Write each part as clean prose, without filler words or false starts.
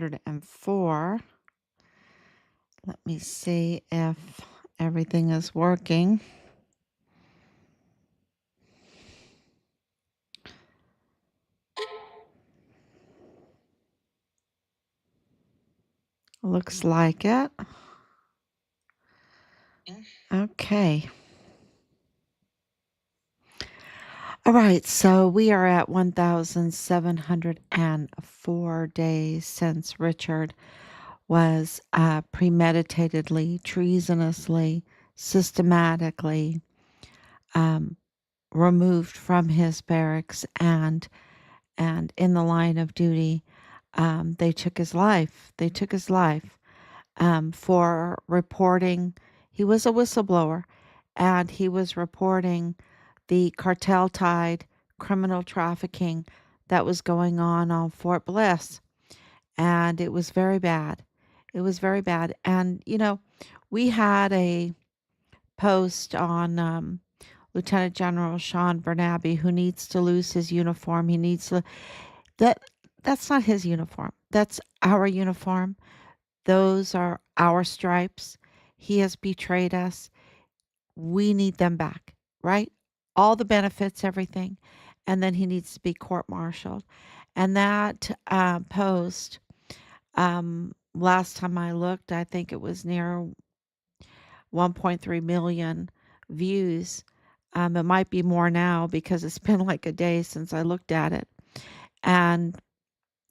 104. Let me see if everything is working. Looks like it. Okay. All right, so we are at 1,704 days since Richard was premeditatedly, treasonously, systematically um, removed from his barracks and in the line of duty. They took his life. They took his life for reporting. He was a whistleblower, and he was reporting the cartel tied criminal trafficking that was going on Fort Bliss. And it was very bad. It was very bad. And, we had a post on Lieutenant General Sean Bernabe, who needs to lose his uniform. He needs to, that, that's not his uniform. That's our uniform. Those are our stripes. He has betrayed us. We need them back, right? All the benefits, everything. And then he needs to be court martialed. And that post, last time I looked, I think it was near 1.3 million views. It might be more now because it's been like a day since I looked at it. And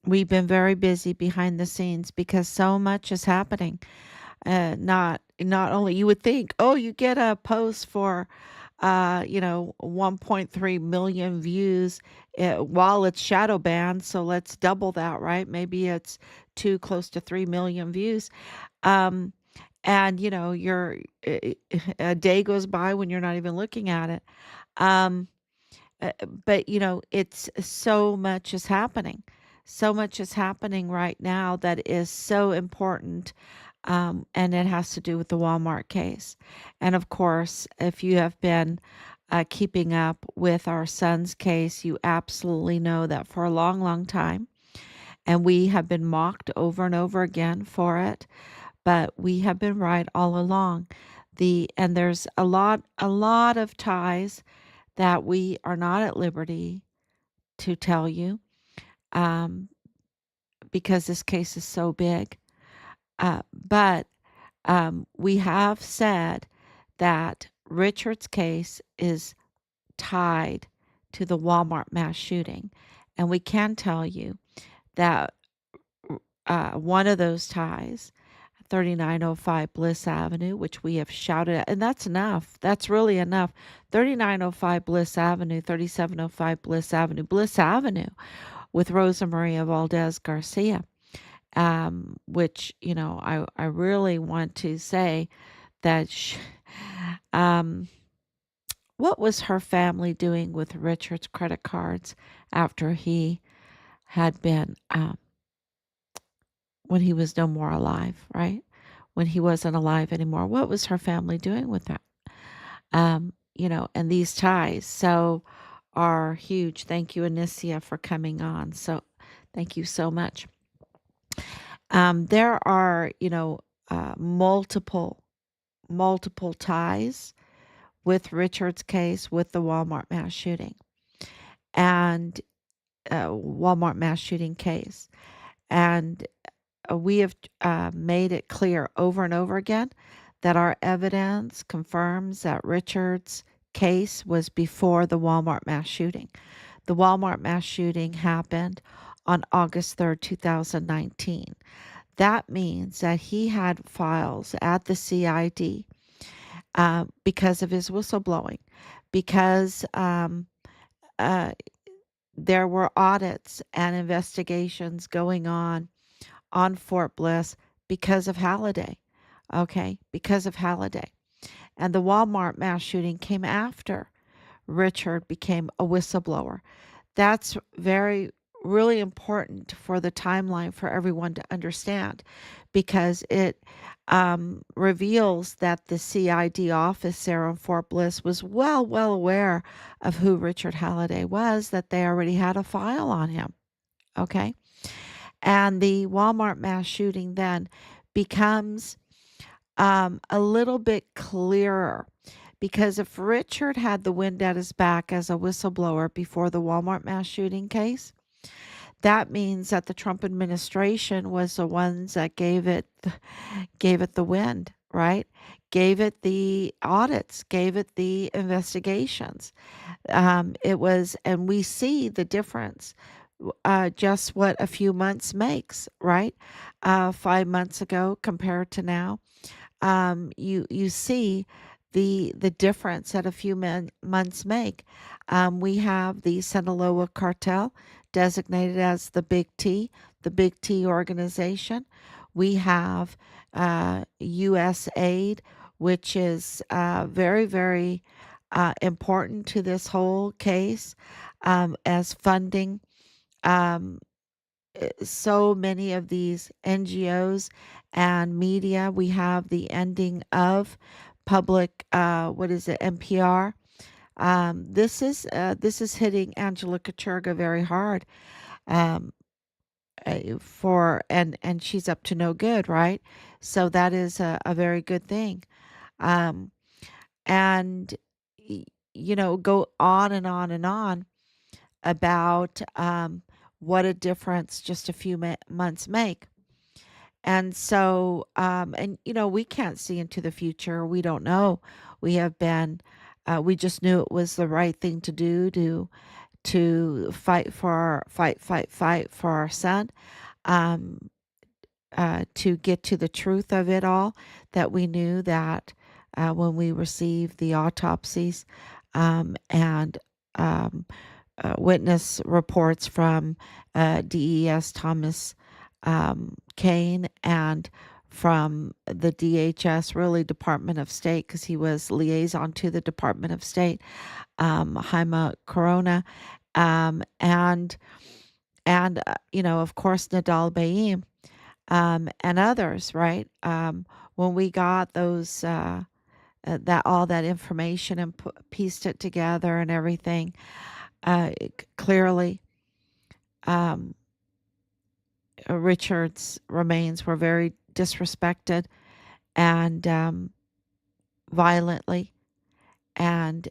we've been very busy behind the scenes because so much is happening. Not only you would think, oh, you get a post for 1.3 million views while it's shadow banned, so let's double that, right? Maybe it's too close to 3 million views. Um, and you're a day goes by when you're not even looking at it. Um, but it's so much is happening. So much is happening right now that is so important. And it has to do with the Walmart case. And of course, if you have been keeping up with our son's case, you absolutely know that for a long, long time, and we have been mocked over and over again for it, but we have been right all along. And there's a lot of ties that we are not at liberty to tell you, um, because this case is so big. But we have said that Richard's case is tied to the Walmart mass shooting. And we can tell you that one of those ties, 3905 Bliss Avenue, which we have shouted at, and that's enough. That's really enough. 3905 Bliss Avenue, 3705 Bliss Avenue with Rosa Maria Valdez Garcia, which, I really want to say that um, what was her family doing with Richard's credit cards after he had been, when he was no more alive, right? When he wasn't alive anymore, what was her family doing with that? And these ties so are huge. Thank you, Anicia, for coming on. So thank you so much. There are, multiple ties with Richard's case with the Walmart mass shooting and Walmart mass shooting case. And we have made it clear over and over again that our evidence confirms that Richard's case was before the Walmart mass shooting. The Walmart mass shooting happened on August 3rd, 2019. That means that he had files at the CID because of his whistleblowing, because there were audits and investigations going on Fort Bliss because of Halliday. Okay, because of Halliday. And the Walmart mass shooting came after Richard became a whistleblower. That's really important for the timeline for everyone to understand, because it reveals that the CID office there in Fort Bliss was well aware of who Richard Halliday was, that they already had a file on him. Okay. And the Walmart mass shooting then becomes a little bit clearer, because if Richard had the wind at his back as a whistleblower before the Walmart mass shooting case, that means that the Trump administration was the ones that gave it the wind, right? Gave it the audits, gave it the investigations. It was, and we see the difference. Just what a few months makes, right? 5 months ago compared to now, you see the difference that a few months make. We have the Sinaloa cartel designated as the Big T organization. We have U.S. aid, which is very, very important to this whole case, as funding um, so many of these NGOs and media. We have the ending of public, what is it, NPR. This is hitting Angela Kacherga very hard. Um, for and she's up to no good, right? So that is a very good thing. Um, and go on and on and on about what a difference just a few months make. And so, we can't see into the future. We don't know. We have been, we just knew it was the right thing to do to fight for our son, um, to get to the truth of it all. That we knew that when we received the autopsies, and um, witness reports from DES Thomas Kane, and from the DHS, really Department of State, because he was liaison to the Department of State, Jaime Corona, and of course, Nadal Baim, and others, right? When we got those, that all that information and pieced it together and everything, clearly, um, Richard's remains were very disrespected and violently, and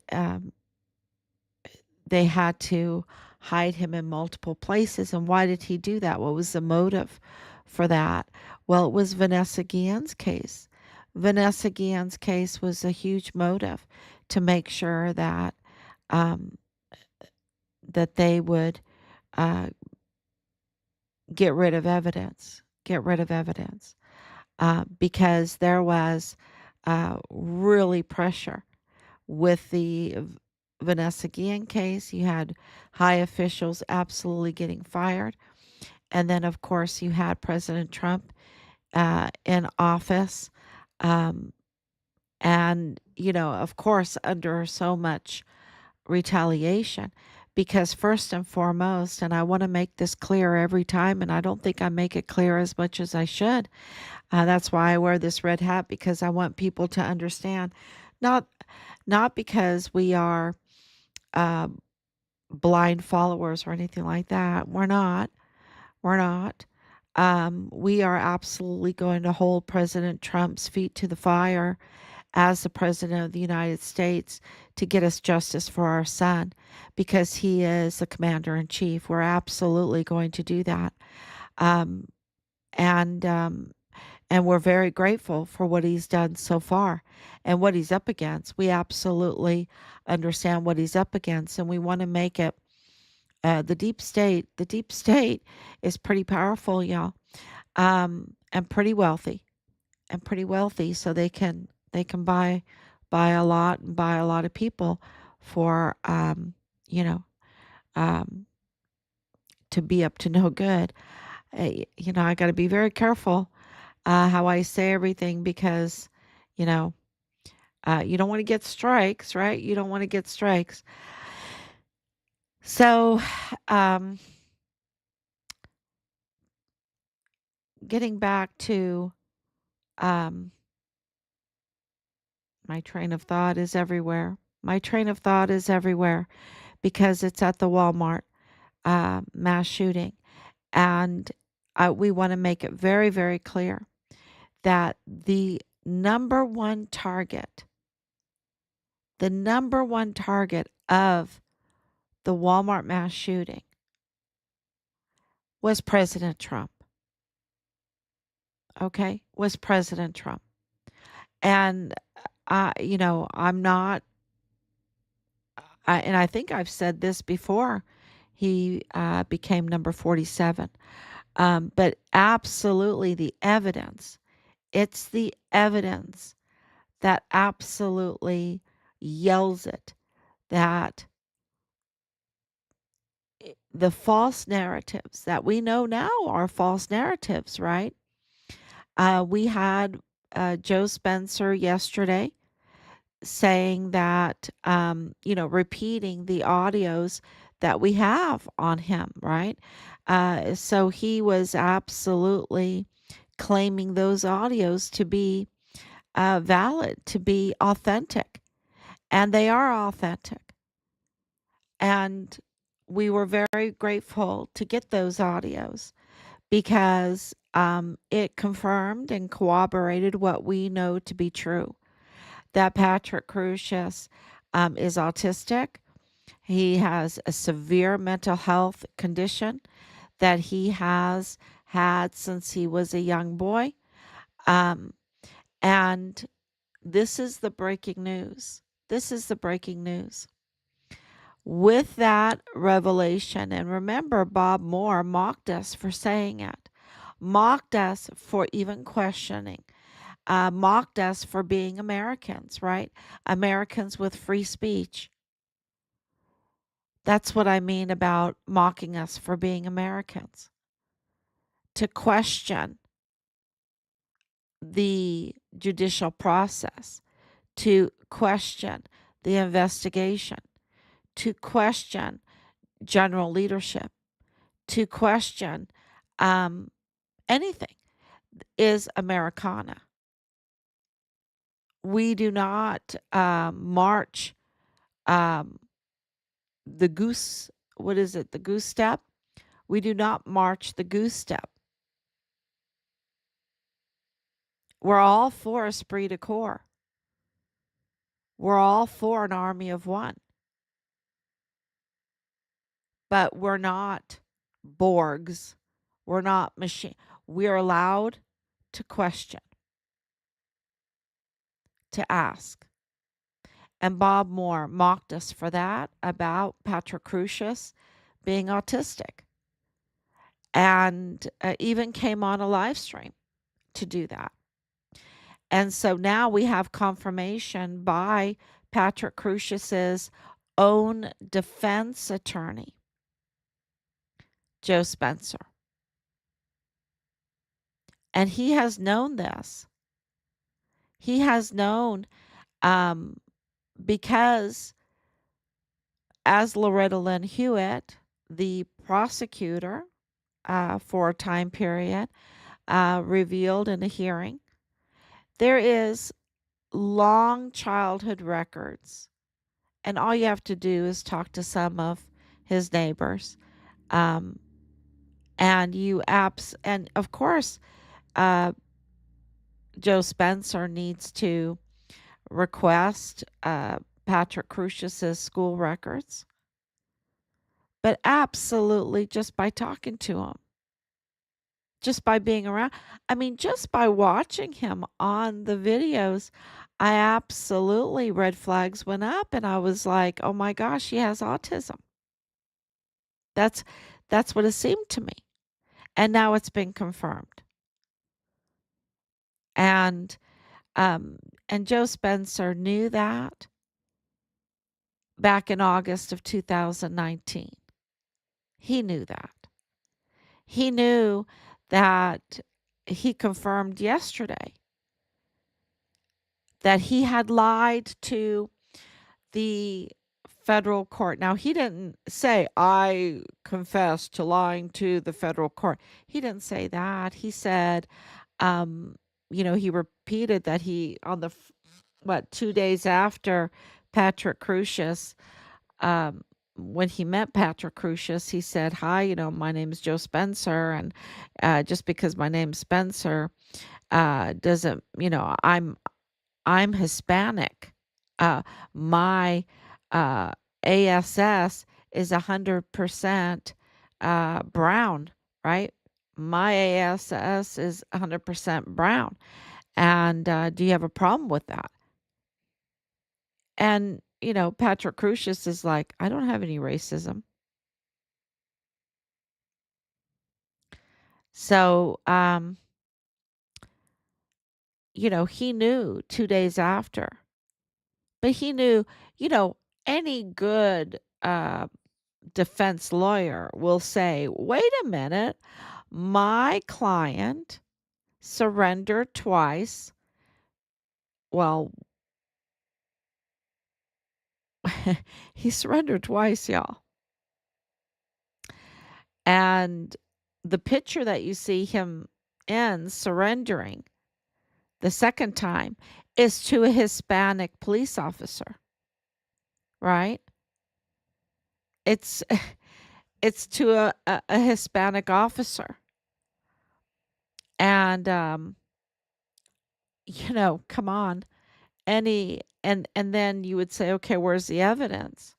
they had to hide him in multiple places. And why did he do that? What was the motive for that? Well, it was Vanessa Guillen's case. Vanessa Guillen's case was a huge motive to make sure that um, they would uh, get rid of evidence, because there was really pressure with the Vanessa Guillen case. You had high officials absolutely getting fired. And then, of course, you had President Trump in office. Um, and, of course, under so much retaliation. Because, first and foremost, and I want to make this clear every time, and I don't think I make it clear as much as I should. That's why I wear this red hat, because I want people to understand, not because we are uh, blind followers or anything like that. We're not. We're not. We are absolutely going to hold President Trump's feet to the fire as the President of the United States to get us justice for our son, because he is the commander in chief. We're absolutely going to do that. Um, and we're very grateful for what he's done so far and what he's up against. We absolutely understand what he's up against, and we want to make it. The deep state. The deep state is pretty powerful, y'all, and pretty wealthy, so they can buy a lot, and buy a lot of people for you know um, to be up to no good. I got to be very careful how I say everything, because you know you don't want to get strikes, right? You don't want to get strikes. So, um, getting back to um, my train of thought is everywhere. My train of thought is everywhere, because it's at the Walmart mass shooting. And we want to make it very, very clear that the number one target of the Walmart mass shooting was President Trump. Okay? Was President Trump. And, I'm not, and I think I've said this before, he became number 47. But absolutely it's the evidence that absolutely yells it that the false narratives that we know now are false narratives, right? We had Joe Spencer yesterday saying that, repeating the audios that we have on him, right? So he was absolutely claiming those audios to be valid, to be authentic, and they are authentic. And we were very grateful to get those audios because it confirmed and corroborated what we know to be true, that Patrick Crusius is autistic. He has a severe mental health condition that he has had since he was a young boy. Um, and this is the breaking news. This is the breaking news. With that revelation, and remember, Bob Moore mocked us for saying it, mocked us for even questioning, mocked us for being Americans, right? Americans with free speech. That's what I mean about mocking us for being Americans. To question the judicial process, to question the investigation, to question general leadership, to question um, anything is Americana. We do not march um, the goose, what is it, the goose step? We do not march the goose step. We're all for esprit de corps. We're all for an army of one. But we're not Borgs. We're not machine. We're allowed to question, to ask. And Bob Moore mocked us for that about Patrick Crusius being autistic and even came on a live stream to do that. And so now we have confirmation by Patrick Crusius's own defense attorney, Joe Spencer. And he has known this. He has known um, because, as Loretta Lynn Hewitt, the prosecutor for a time period, revealed in a hearing, there is long childhood records. And all you have to do is talk to some of his neighbors. Um, and of course, uh, Joe Spencer needs to request Patrick Crusius's school records, but absolutely just by talking to him, just by being around. I mean, just by watching him on the videos, I absolutely red flags went up and I was like, "Oh my gosh, he has autism." That's that's what it seemed to me. And now it's been confirmed. And um and Joe Spencer knew that back in August of 2019. He knew that. He knew that he confirmed yesterday that he had lied to the federal court. Now, he didn't say, I confess to lying to the federal court. He didn't say that. He said, um, he repeated that he, on the, 2 days after Patrick Crusius, um, when he met Patrick Crusius, he said, "Hi, my name is Joe Spencer, and just because my name's Spencer doesn't, I'm Hispanic. Uh, my ASS is 100% brown, right? My ASS is 100% brown. And do you have a problem with that?" And, Patrick Crusius is like, "I don't have any racism." So, he knew 2 days after, but he knew, you know, any good defense lawyer will say, "Wait a minute, my client surrendered twice." Well, he surrendered twice, y'all. And the picture that you see him in surrendering the second time is to a Hispanic police officer, right? It's it's to a Hispanic officer. And come on. And then you would say, "Okay, where's the evidence?"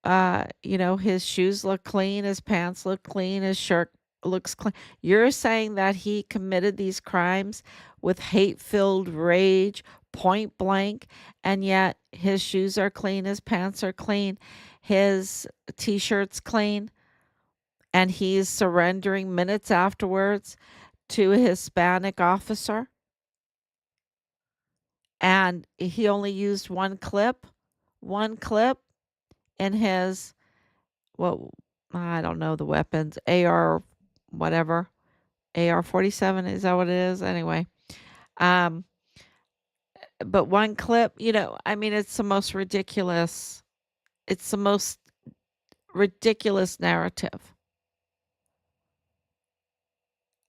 His shoes look clean, his pants look clean, his shirt looks clean. You're saying that he committed these crimes with hate-filled rage, point blank, and yet his shoes are clean, his pants are clean, his t-shirt's clean, and he's surrendering minutes afterwards to a Hispanic officer, and he only used one clip in his, well, I don't know the weapons, AR whatever, AR-47, is that what it is? Anyway, um, but one clip, I mean, it's the most ridiculous narrative.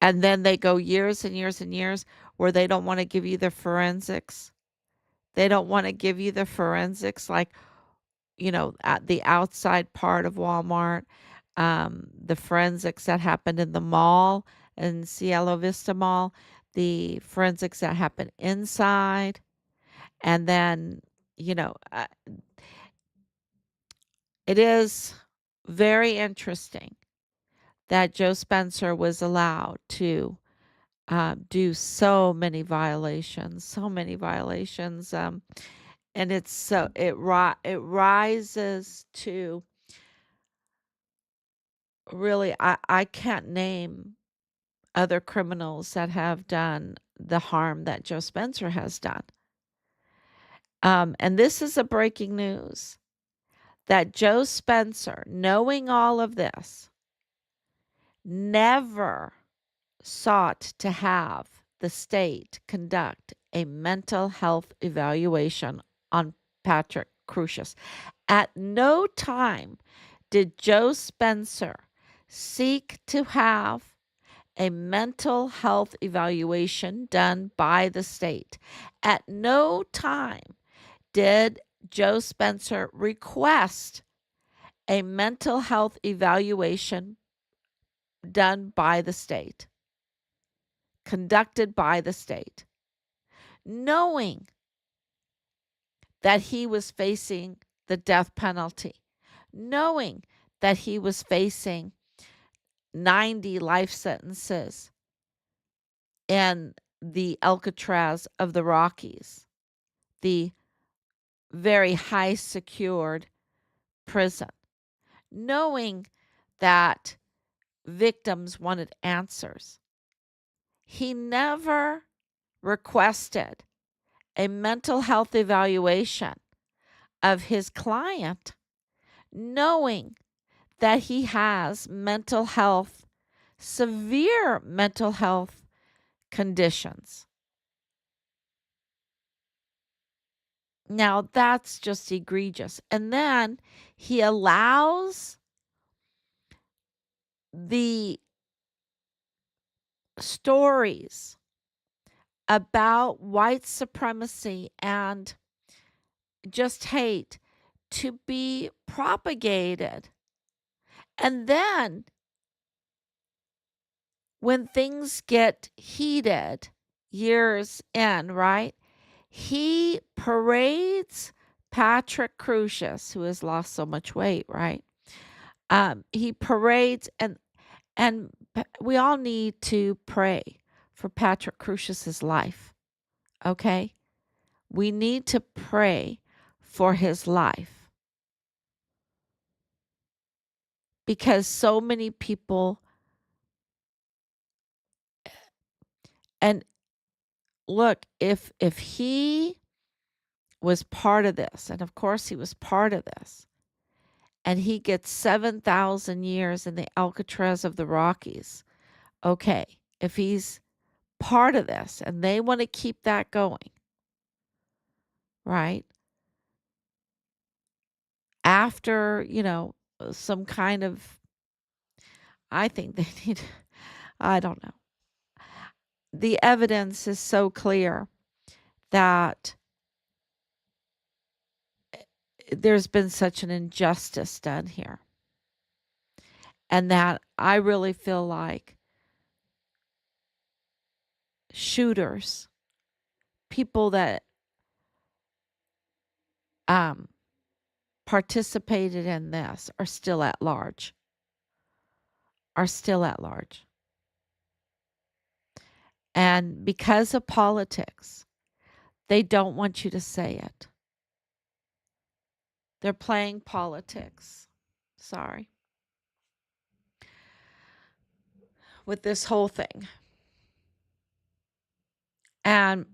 And then they go years and years and years where they don't want to give you the forensics. They don't want to give you the forensics, like, at the outside part of Walmart, the forensics that happened in the mall, in Cielo Vista Mall, the forensics that happened inside, and then, you know, uh, it is very interesting that Joe Spencer was allowed to do so many violations, and it rises to, really, I can't name other criminals that have done the harm that Joe Spencer has done. And this is a breaking news that Joe Spencer, knowing all of this, never sought to have the state conduct a mental health evaluation on Patrick Crusius. At no time did Joe Spencer seek to have a mental health evaluation done by the state. At no time did Joe Spencer request a mental health evaluation done by the state, conducted by the state, knowing that he was facing the death penalty, knowing that he was facing 90 life sentences in the Alcatraz of the Rockies, the very high secured prison, knowing that victims wanted answers. He never requested a mental health evaluation of his client, knowing that he has severe mental health conditions. Now, that's just egregious. And then he allows the stories about white supremacy and just hate to be propagated. And then when things get heated, years in, right? He parades Patrick Crusius, who has lost so much weight, right? He parades, and we all need to pray for Patrick Crusius's life. Okay, we need to pray for his life because so many people, and look, if he was part of this, and of course he was part of this, and he gets 7,000 years in the Alcatraz of the Rockies. Okay, if he's part of this and they want to keep that going, right? After, some kind of, I think they need, I don't know. The evidence is so clear that there's been such an injustice done here. And that I really feel like shooters, people that um, participated in this are still at large. And because of politics, they don't want you to say it. They're playing politics. Sorry. With this whole thing. And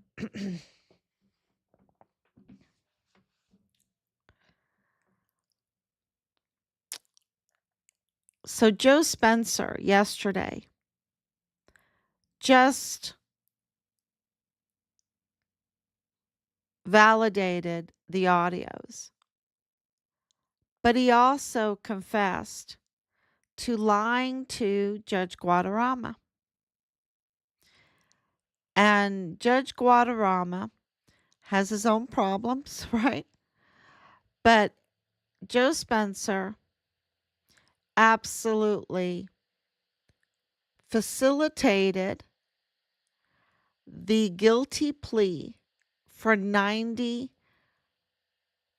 so Joe Spencer yesterday just validated the audios, but he also confessed to lying to Judge Guadarrama. And Judge Guadarrama has his own problems, right? But Joe Spencer absolutely facilitated the guilty plea for 90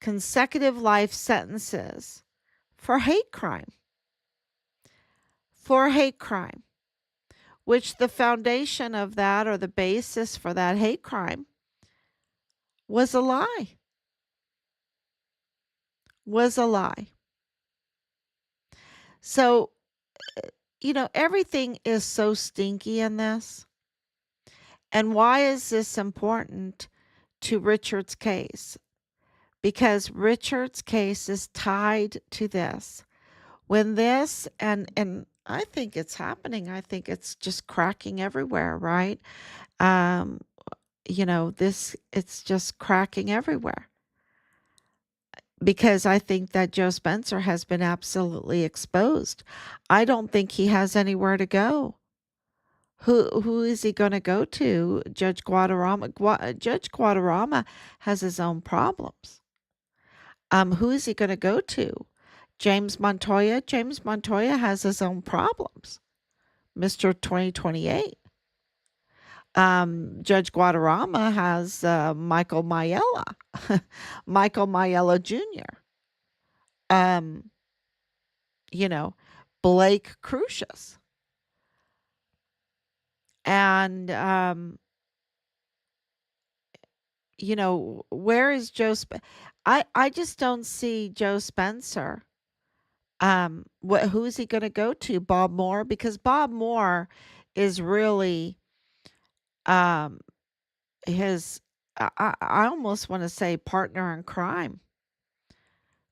consecutive life sentences for hate crime. For hate crime, which the foundation of that, or the basis for that hate crime, was a lie. Was a lie. So, everything is so stinky in this. And why is this important to Richard's case? Because Richard's case is tied to this. When this, and I think it's happening, I think it's just cracking everywhere, right? It's just cracking everywhere. Because I think that Joe Spencer has been absolutely exposed. I don't think he has anywhere to go. Who is he going to go to? Judge Guadarrama. Judge Guadarrama has his own problems. Who is he going to go to? James Montoya. James Montoya has his own problems. Mr. 2028. Judge Guadarrama has Michael Mayella, Michael Mayella Jr. You know, Blake Crucius. And where is I just don't see Joe Spencer. Who is he going to go to? Bob Moore? Because Bob Moore is really um his I almost want to say partner in crime.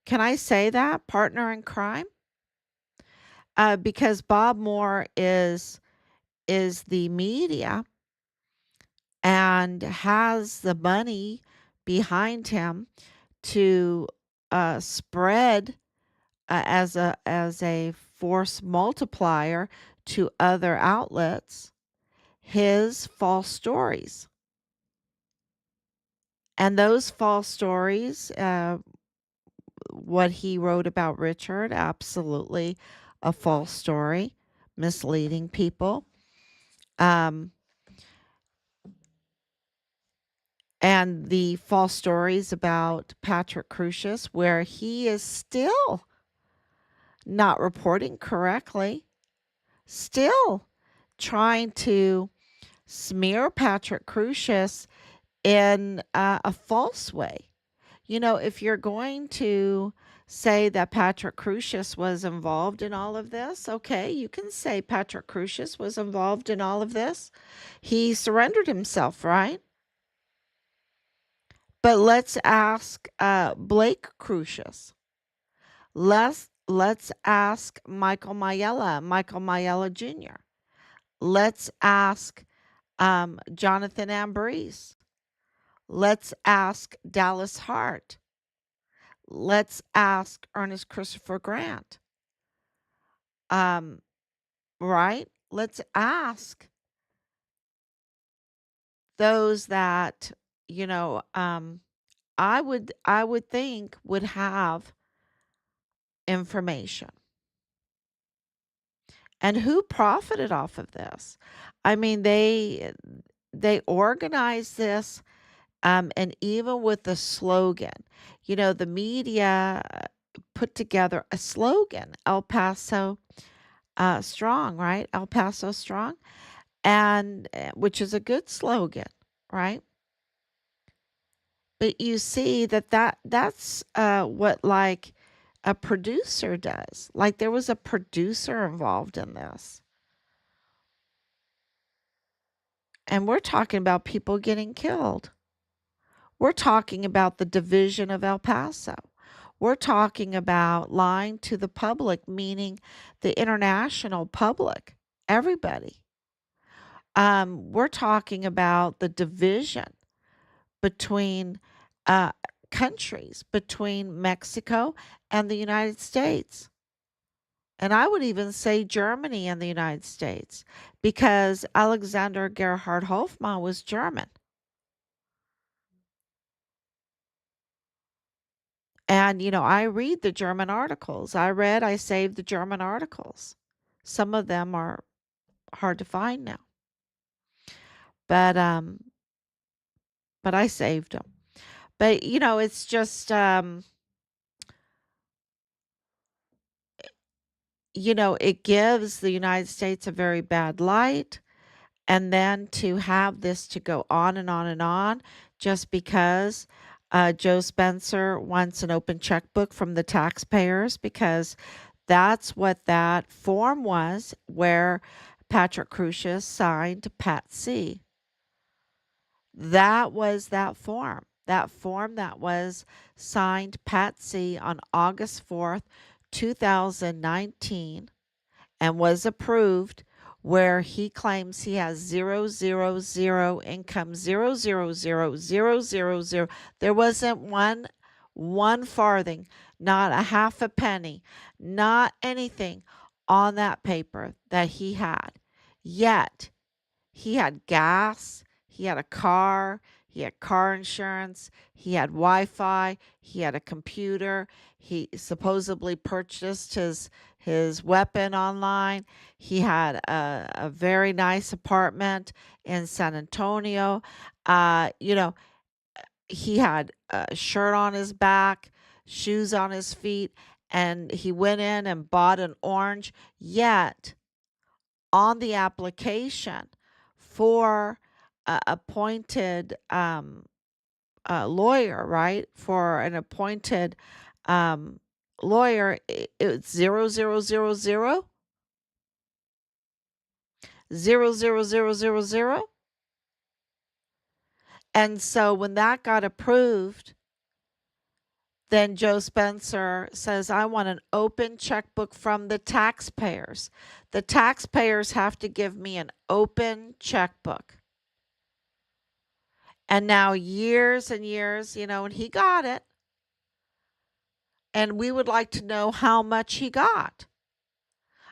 Can I say that? Partner in crime? Because Bob Moore is the media and has the money behind him to spread as a force multiplier to other outlets his false stories. And those false stories, what he wrote about Richard, absolutely a false story, misleading people. Um, and the false stories about Patrick Crusius, where he is still not reporting correctly, still trying to smear Patrick Crusius in a false way. If you're going to say that Patrick Crusius was involved in all of this, okay, you can say Patrick Crusius was involved in all of this. He surrendered himself, right? But let's ask Blake Crusius. Let's ask Michael Mayella Jr. Let's ask Jonathan Ambrose. Let's ask Dallas Hart. Let's ask Ernest Christopher Grant. Um, right? Let's ask those that, you know, um, I would think would have information. And who profited off of this? I mean, they organized this, and even with the slogan, the media put together a slogan, El Paso strong, right? El Paso strong, and which is a good slogan, right? But you see that's what like a producer does. Like there was a producer involved in this. And we're talking about people getting killed. We're talking about the division of El Paso. We're talking about lying to the public, meaning the international public, everybody. We're talking about the division between uh, countries, between Mexico and the United States. And I would even say Germany and the United States, because Alexander Gerhard Hofmann was German. And, I read the German articles. I saved the German articles. Some of them are hard to find now, but I saved them. But, it's just, it gives the United States a very bad light. And then to have this to go on and on and on just because Joe Spencer wants an open checkbook from the taxpayers, because that's what that form was where Patrick Crusius signed Pat C. That was that form. That form that was signed Pat C on August 4th, 2019, and was approved, where he claims he has 000 income, 000 000. There wasn't one farthing, not a half a penny, not anything on that paper that he had. Yet he had gas, he had a car, he had car insurance, he had Wi-Fi, he had a computer, he supposedly purchased his weapon online. He had a very nice apartment in San Antonio. Uh, you know, he had a shirt on his back, shoes on his feet, and he went in and bought an orange. Yet on the application for a appointed lawyer, right? For an appointed um, lawyer, it's 000 000. And so when that got approved, then Joe Spencer says, I want an open checkbook from the taxpayers. The taxpayers have to give me an open checkbook. And now years and years, and he got it. And we would like to know how much he got.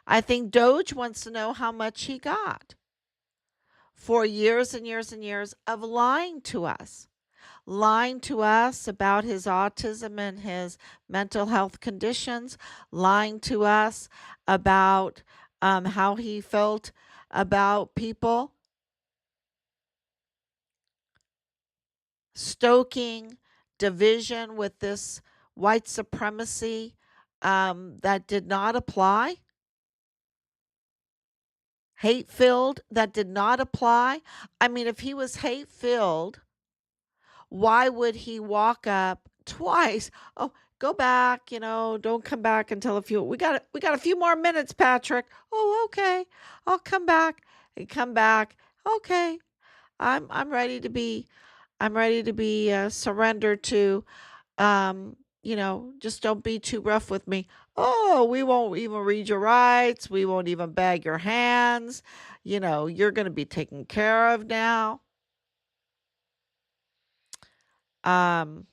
I think Doge wants to know how much he got for years and years and years of lying to us. lying to us about his autism and his mental health conditions, lying to us about how he felt about people, stoking division with this white supremacy that did not apply, hate filled that did not apply. I mean, if he was hate filled, why would he walk up twice? Oh, go back, don't come back until a few we got a few more minutes, Patrick. Oh, okay. I'll come back. And come back. Okay. I'm ready to be surrendered to. Just don't be too rough with me. Oh, we won't even read your rights. We won't even bag your hands. You're going to be taken care of now. Um,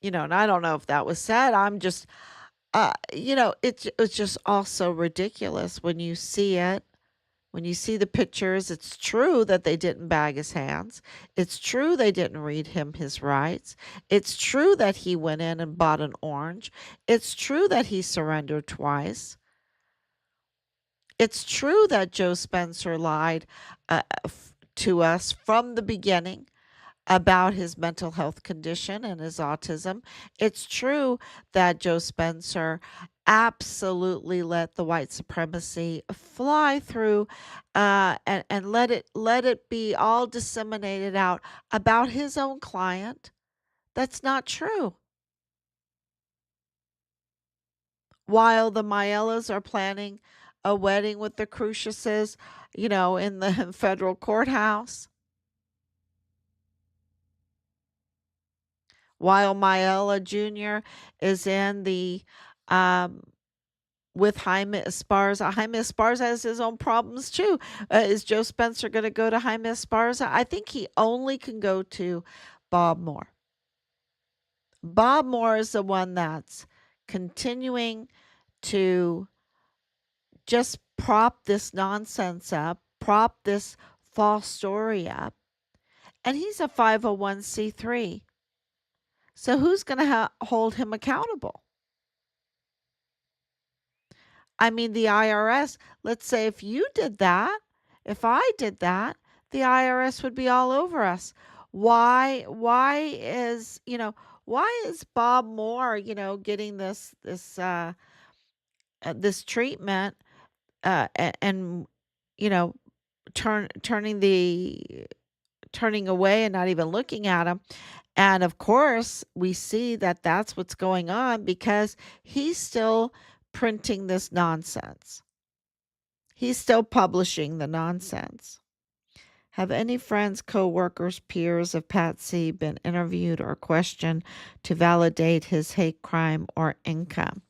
and I don't know if that was said. I'm just, it's just all so ridiculous when you see it. When you see the pictures, it's true that they didn't bag his hands. It's true they didn't read him his rights. It's true that he went in and bought an orange. It's true that he surrendered twice. It's true that Joe Spencer lied to us from the beginning about his mental health condition and his autism. It's true that Joe Spencer absolutely let the white supremacy fly through and let it be all disseminated out about his own client. That's not true. While the Maielas are planning a wedding with the Cruciuses, in the federal courthouse, while Maella Jr. is in the um, with Jaime Esparza. Jaime Esparza has his own problems too. Is Joe Spencer going to go to Jaime Esparza? I think he only can go to Bob Moore. Bob Moore is the one that's continuing to just prop this nonsense up, prop this false story up. And he's a 501c3. So who's going to hold him accountable? I mean, the IRS, let's say if you did that, if I did that, the IRS would be all over us. Why is Bob Moore, getting this treatment and you know, turning away and not even looking at him. And of course, we see that that's what's going on because he's still printing this nonsense. He's still publishing the nonsense. Have any friends, coworkers, peers of Patsy been interviewed or questioned to validate his hate crime or income?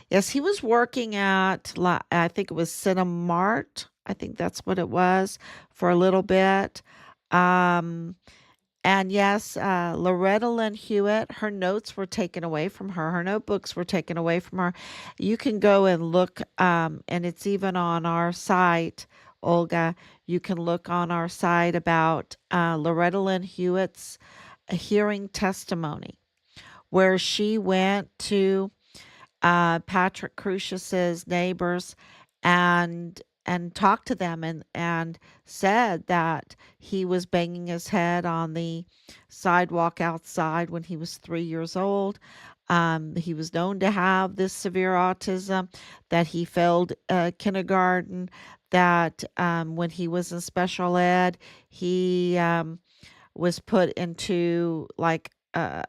Yes, he was working at, I think it was Cinemart. I think that's what it was for a little bit. Um, And yes, Loretta Lynn Hewitt, her notes were taken away from her. Her notebooks were taken away from her. You can go and look, and it's even on our site, Olga. You can look on our site about Loretta Lynn Hewitt's hearing testimony, where she went to Patrick Crucius's neighbors and talked to them and said that he was banging his head on the sidewalk outside when he was 3 years old. He was known to have this severe autism, that he failed kindergarten, that when he was in special ed, he was put into like a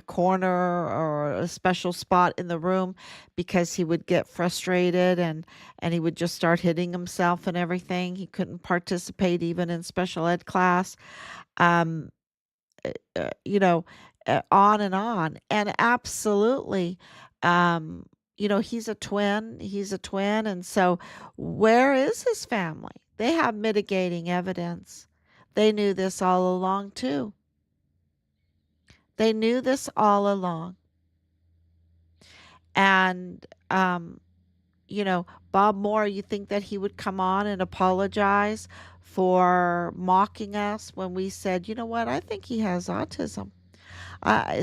corner or a special spot in the room because he would get frustrated and he would just start hitting himself and everything. He couldn't participate even in special ed class. Um, you know, on and on. And absolutely, um, he's a twin. He's a twin. And so, where is his family? They have mitigating evidence. They knew this all along, too. They knew this all along. And, Bob Moore, you think that he would come on and apologize for mocking us when we said, you know what, I think he has autism.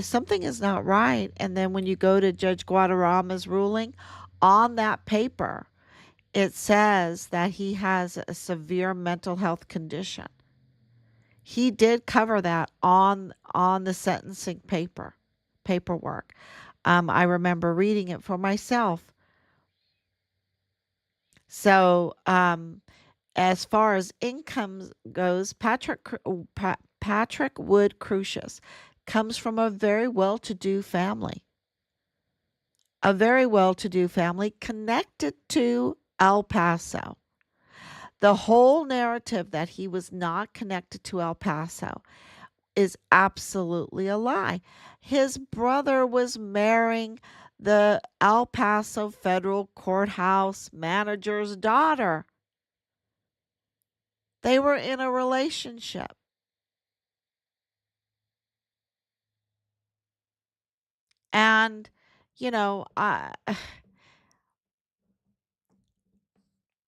Something is not right. And then when you go to Judge Guadarrama's ruling on that paper, it says that he has a severe mental health condition. He did cover that on the sentencing paperwork. I remember reading it for myself. So, as far as income goes, Patrick Wood Crucius comes from a very well-to-do family connected to El Paso. The whole narrative that he was not connected to El Paso is absolutely a lie. His brother was marrying the El Paso Federal Courthouse manager's daughter. They were in a relationship. And, you know,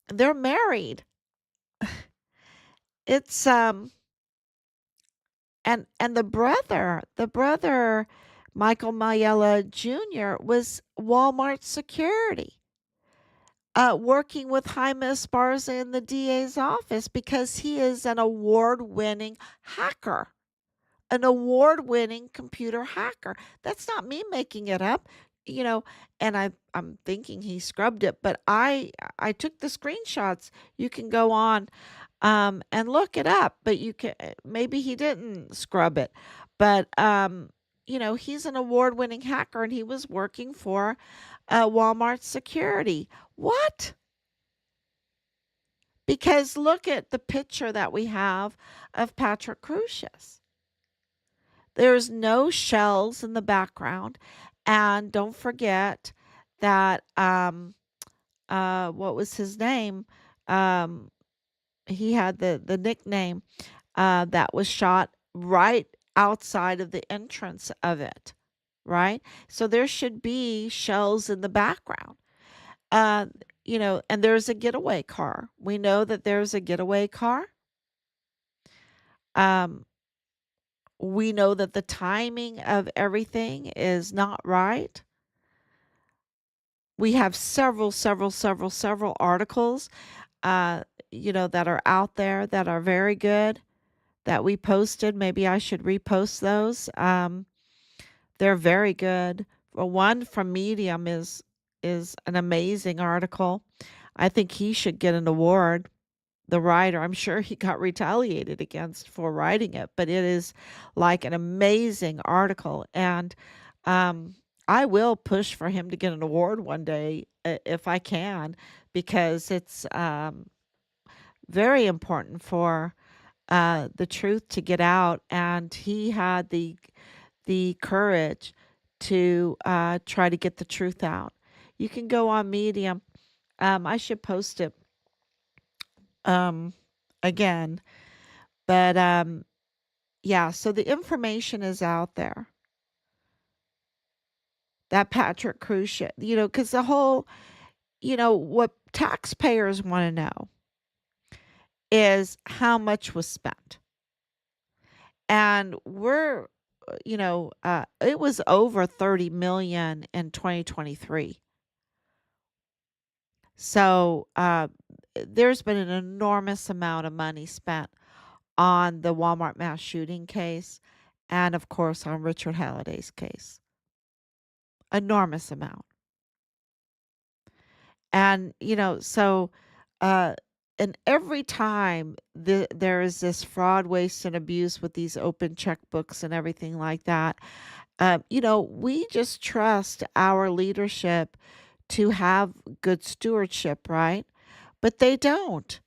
they're married. It's and the brother Michael Mayella Jr. was Walmart security, working with Jaime Esparza in the DA's office because he is an award-winning hacker, an award-winning computer hacker. That's not me making it up, you know. And I'm thinking he scrubbed it, but I took the screenshots. You can go on and look it up, but you can, maybe he didn't scrub it, but he's an award-winning hacker and he was working for Walmart security. What? Because look at the picture that we have of Patrick Crucius. There's no shells in the background, and don't forget that what was his name? Um, he had the nickname that was shot right outside of the entrance of it, right? So there should be shells in the background. Uh, and there's a getaway car. We know that there's a getaway car. Um, we know that the timing of everything is not right. We have several articles, uh, that are out there that are very good that we posted. Maybe I should repost those. They're very good. Well, one from Medium is an amazing article. I think he should get an award. The writer, I'm sure he got retaliated against for writing it, but it is like an amazing article. And um, I will push for him to get an award one day if I can, because it's very important for the truth to get out. And he had the courage to try to get the truth out. You can go on Medium. I should post it um, again, but yeah. So the information is out there that Patrick Cruciate, because the whole, what taxpayers want to know is how much was spent, and it was over 30 million in 2023. So there's been an enormous amount of money spent on the Walmart mass shooting case, and of course on Richard Halliday's case. Enormous amount. And uh and every time there is this fraud, waste, and abuse with these open checkbooks and everything like that, we just trust our leadership to have good stewardship, right? But they don't.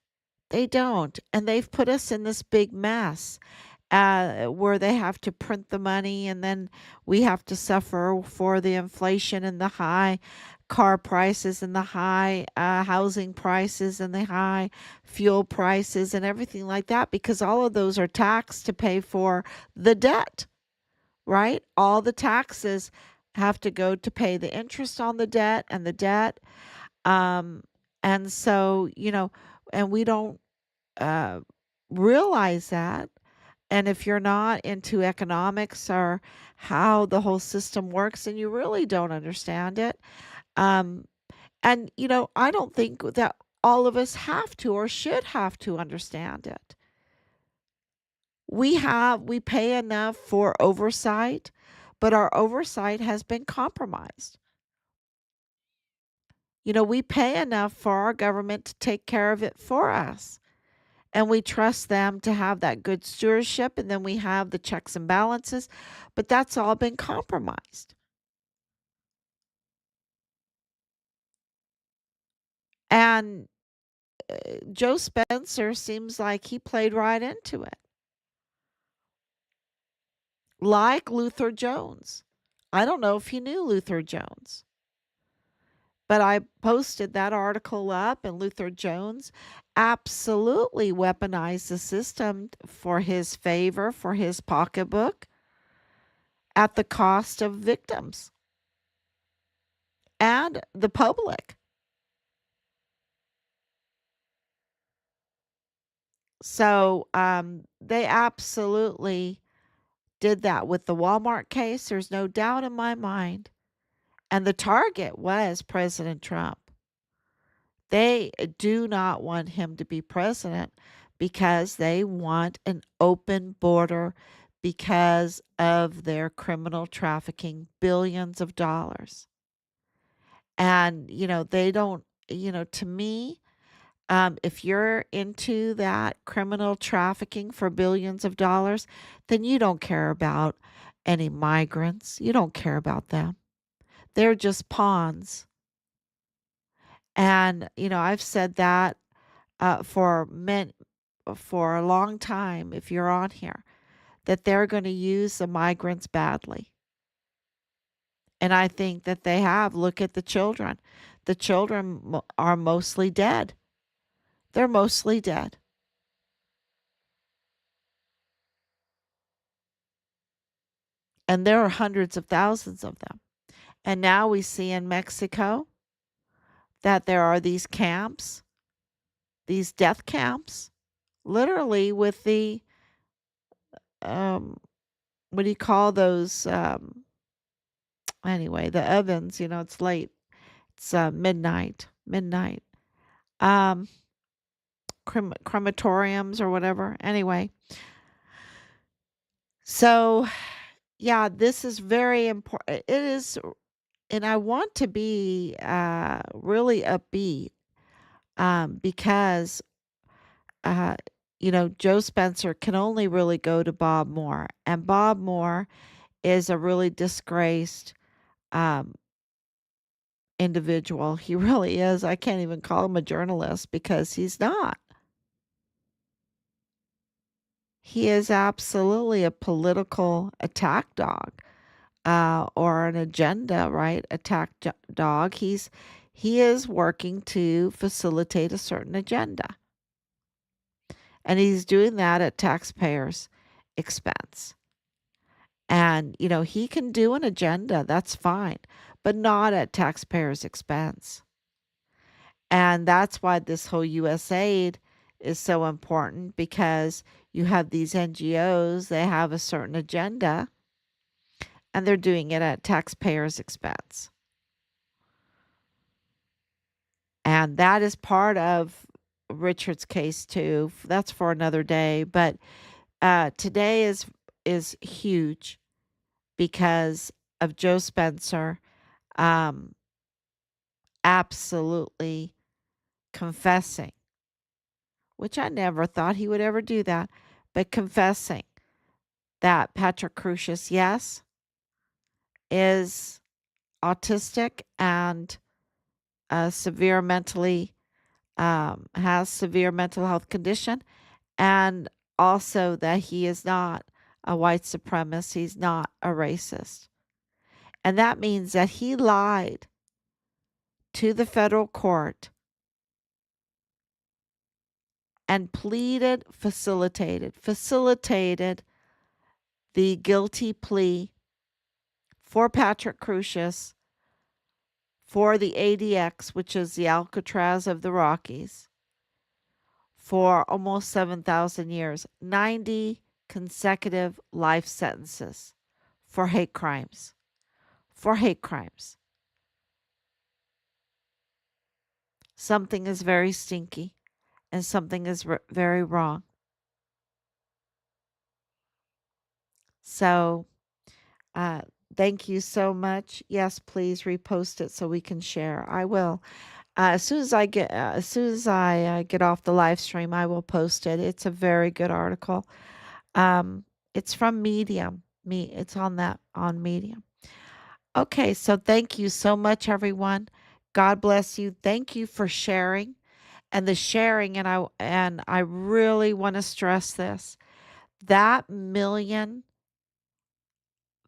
They don't. And they've put us in this big mess where they have to print the money, and then we have to suffer for the inflation and the high car prices and the high housing prices and the high fuel prices and everything like that, because all of those are taxed to pay for the debt, right? All the taxes have to go to pay the interest on the debt and the debt. Um, and so, and we don't. realize that. And if you're not into economics or how the whole system works, then you really don't understand it. Um, and, I don't think that all of us have to or should have to understand it. We pay enough for oversight, but our oversight has been compromised. We pay enough for our government to take care of it for us. And we trust them to have that good stewardship, and then we have the checks and balances, but that's all been compromised. And Joe Spencer seems like he played right into it, like Luther Jones. I don't know if you knew Luther Jones, but I posted that article up, and Luther Jones absolutely weaponized the system for his favor, for his pocketbook, at the cost of victims and the public. So they absolutely did that with the Walmart case. There's no doubt in my mind. And the target was President Trump. They do not want him to be president because they want an open border because of their criminal trafficking billions of dollars. And, they don't, to me, if you're into that criminal trafficking for billions of dollars, then you don't care about any migrants. You don't care about them. They're just pawns. And I've said that for a long time. If you're on here, that they're going to use the migrants badly, and I think that they have. Look at the children. The children are mostly dead. They're mostly dead, and there are hundreds of thousands of them. And now we see in Mexico that there are these camps, these death camps, literally with the, um, what do you call those? Anyway, the ovens, it's late. It's midnight, midnight. Um, crematoriums or whatever. Anyway, so yeah, this is very important. It is, and I want to be really upbeat because uh, Joe Spencer can only really go to Bob Moore. And Bob Moore is a really disgraced um, individual. He really is. I can't even call him a journalist because he's not. He is absolutely a political attack dog, or an agenda, right? Dog. He is working to facilitate a certain agenda. And he's doing that at taxpayers' expense. And, he can do an agenda, that's fine, but not at taxpayers' expense. And that's why this whole USAID is so important, because you have these NGOs, they have a certain agenda, and they're doing it at taxpayers' expense. And that is part of Richard's case too. That's for another day. But today is huge because of Joe Spencer um, absolutely confessing, which I never thought he would ever do that, but confessing that Patrick Crusius, yes, is autistic and severe mentally has severe mental health condition, and also that he is not a white supremacist, he's not a racist. And that means that he lied to the federal court and facilitated the guilty plea for Patrick Crusius for the ADX, which is the Alcatraz of the Rockies, for almost 7,000 years, 90 consecutive life sentences for hate crimes. For hate crimes. Something is very stinky and something is very wrong. So, uh, thank you so much. Yes, please repost it so we can share. I will. As soon as I get off the live stream, I will post it. It's a very good article. Um, it's from Medium. It's on that on Medium. Okay, so thank you so much, everyone. God bless you. Thank you for sharing and the sharing. And I really want to stress this. That million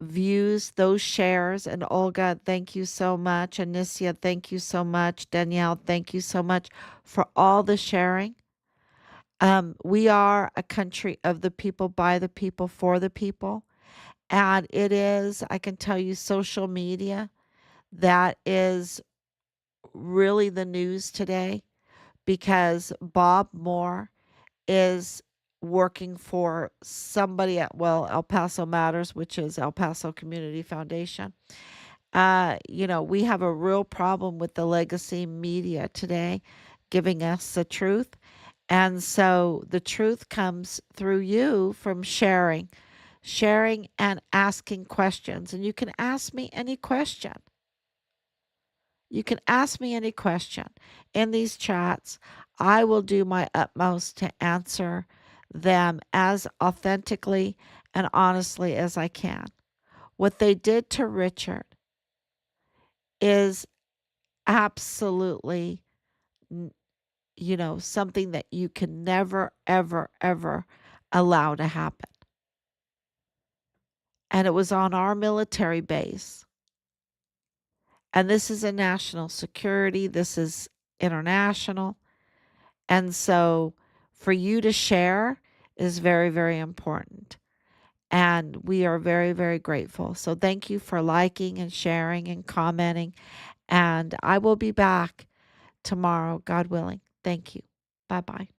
views, those shares, and Olga, thank you so much. Anicia, thank you so much. Danielle, thank you so much for all the sharing. We are a country of the people, by the people, for the people. And it is, I can tell you, social media that is really the news today because Bob Moore is working for somebody at, well, El Paso Matters, which is El Paso Community Foundation. We have a real problem with the legacy media today giving us the truth. And so the truth comes through you from sharing and asking questions. And you can ask me any question. You can ask me any question in these chats. I will do my utmost to answer them as authentically and honestly as I can. What they did to Richard is absolutely, something that you can never, ever, ever allow to happen. And it was on our military base. And this is a national security, this is international. And so for you to share is very, very important. And we are very, very grateful. So thank you for liking and sharing and commenting. And I will be back tomorrow, God willing. Thank you. Bye bye.